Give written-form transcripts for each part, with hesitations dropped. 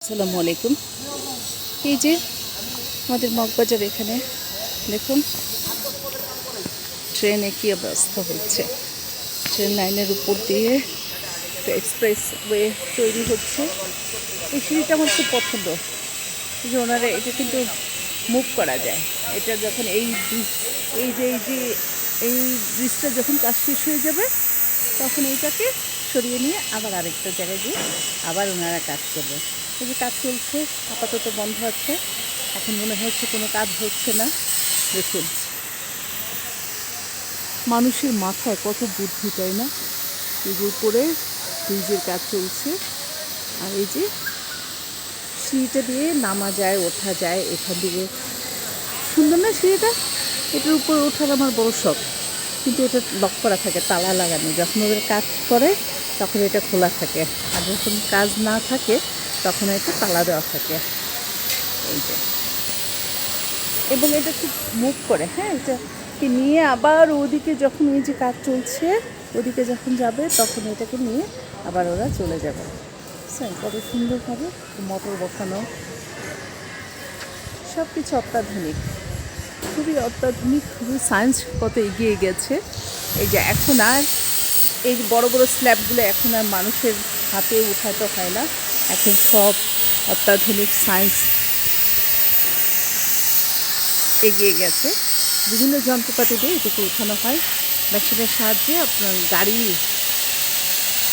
আসসালামু আলাইকুম। এই যে আমাদের মগবাজার এখানে দেখুন ট্রেনে কী অবস্থা হচ্ছে। ট্রেন লাইনের উপর দিয়ে একটা এক্সপ্রেস ওয়ে তৈরি হচ্ছে। এই সিঁড়িটা আমার খুব পছন্দ। এই যে ওনারা এটা কিন্তু মুভ করা যায়। এটা যখন এই ব্রিজটা যখন কাজ শেষ হয়ে যাবে তখন এইটাকে সরিয়ে নিয়ে আবার আরেকটা জায়গায় গিয়ে আবার ওনারা কাজ করবে। এই যে কাজ চলছে, আপাতত বন্ধ আছে, এখন মনে হচ্ছে কোনো কাজ হচ্ছে না। দেখুন মানুষের মাথায় কত বুদ্ধি, তাই না? এই যে উপরে ব্রিজের কাজ চলছে, আর এই যে সিঁড়িটা দিয়ে নামা যায়, ওঠা যায় এখান থেকে। সুন্দর না সিঁড়িটা? এটার উপরে ওঠার আমার বড় শখ, কিন্তু এটা লক করা থাকে, তালা লাগানো। যখন ওদের কাজ করে তখন এটা খোলা থাকে, আর যখন কাজ না থাকে তখন এটা তালা দেওয়া থাকে। এই যে, এবং এটা খুব মুভ করে। হ্যাঁ, এটাকে নিয়ে আবার ওদিকে যখন এই যে কাজ চলছে ওদিকে যখন যাবে তখন এটাকে নিয়ে আবার ওরা চলে যাবে। বুঝছেন কত সুন্দরভাবে মোটর বসানো, সব কিছু অত্যাধুনিক, খুবই অত্যাধুনিক, খুবই সায়েন্স কত এগিয়ে গেছে। এই যে এখন আর এই বড় বড় স্ল্যাবগুলো এখন আর মানুষের হাতে উঠাতে হয় না, এখন সব অত্যাধুনিক সায়েন্স এগিয়ে গেছে। বিভিন্ন যন্ত্রপাতি দিয়ে এটাকে উঠানো হয়, মেশিনের সাহায্যে। আপনার গাড়ি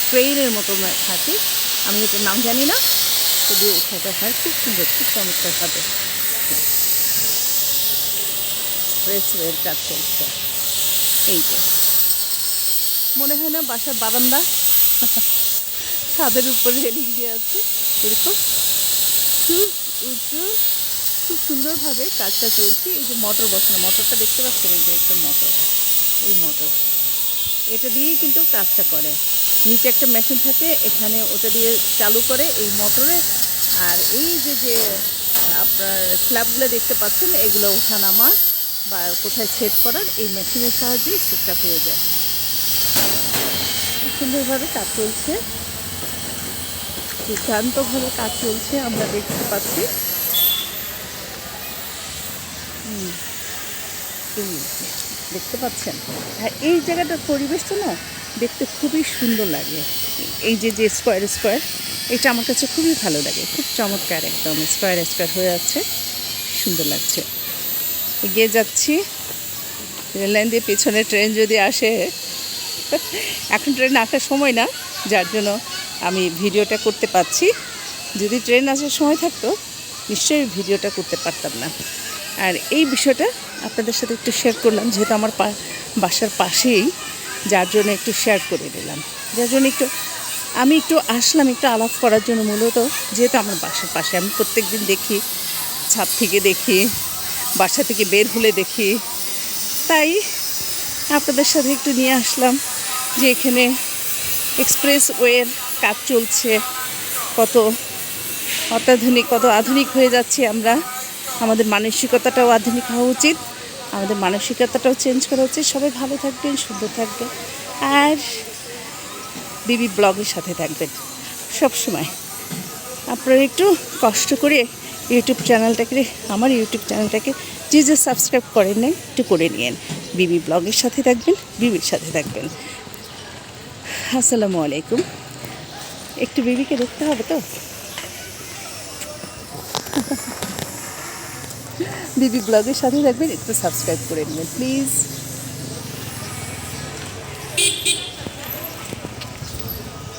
ট্রেনের মতো থাকে, আমি এটার নাম জানি না, সেগুলো উঠাতে হয়। খুব সুন্দর, খুব চমৎকারভাবে এক্সপ্রেসওয়ের কাজ চলছে। এই যে মনে হয় না বাসার বারান্দা, ছাদের উপরে রেলিং দিয়ে আছে এরকম খুব উঁচু, খুব সুন্দরভাবে কাজটা চলছে। এই যে মোটর বসানো, মোটরটা দেখতে পাচ্ছেন, এই যে একটা মোটর, এই মোটর এটা দিয়েই কিন্তু কাজটা করে। নিচে একটা মেশিন থাকে, এখানে ওটা দিয়ে চালু করে এই মোটরে। আর এই যে আপনার স্ল্যাবগুলো দেখতে পাচ্ছেন, এগুলো ওঠানামা বা কোথায় সেট করার এই মেশিনের সাহায্যেই সেটটা হয়ে যায়। খুব সুন্দরভাবে কাজ চলছে, দুর্দান্তভাবে কাজ চলছে, আমরা দেখতে পাচ্ছি। দেখতে পাচ্ছেন, আর এই জায়গাটার পরিবেশটা না দেখতে খুবই সুন্দর লাগে। এই যে স্কোয়ার স্কোয়ার, এটা আমার কাছে খুবই ভালো লাগে, খুব চমৎকার, একদম স্কোয়ার স্কোয়ার হয়ে আছে, সুন্দর লাগছে। এগিয়ে যাচ্ছি রেল লাইন দিয়ে, পেছনে ট্রেন যদি আসে। এখন ট্রেন আসার সময় না, যার জন্য আমি ভিডিওটা করতে পারছি। যদি ট্রেন আসার সময় থাকতো নিশ্চয়ই ভিডিওটা করতে পারতাম না। আর এই বিষয়টা আপনাদের সাথে একটু শেয়ার করলাম, যেহেতু আমার বাসার পাশেই, যার জন্য একটু শেয়ার করে দিলাম। যার জন্য আমি একটু আসলাম একটু আলাপ করার জন্য, মূলত যেহেতু আমার বাসার পাশে, আমি প্রত্যেক দিন দেখি, ছাদ থেকে দেখি, বাসা থেকে বের হলে দেখি, তাই আপনাদের সাথে একটু নিয়ে আসলাম যে এখানে এক্সপ্রেসওয়ের কাজ চলছে, কত অত্যাধুনিক, কত আধুনিক হয়ে যাচ্ছি আমরা। আমাদের মানসিকতাটাও আধুনিক হওয়া উচিত, আমাদের মানসিকতাটাও চেঞ্জ করা উচিত। সবাই ভালো থাকবেন, সুন্দর থাকবেন, আর বিবি ব্লগের সাথে থাকবেন সব সময়। আপনারা একটু কষ্ট করে ইউটিউব চ্যানেলটাকে, আমার ইউটিউব চ্যানেলটাকে যে সাবস্ক্রাইব করেন নাই একটু করে নিন। বিবি ব্লগের সাথে থাকবেন, বিবির সাথে থাকবেন। আসসালামু আলাইকুম। একটু বিবিকে দেখতে হবে তো, বিবি ব্লগের সাথে থাকবেন, একটু সাবস্ক্রাইব করে নেবেন প্লিজ।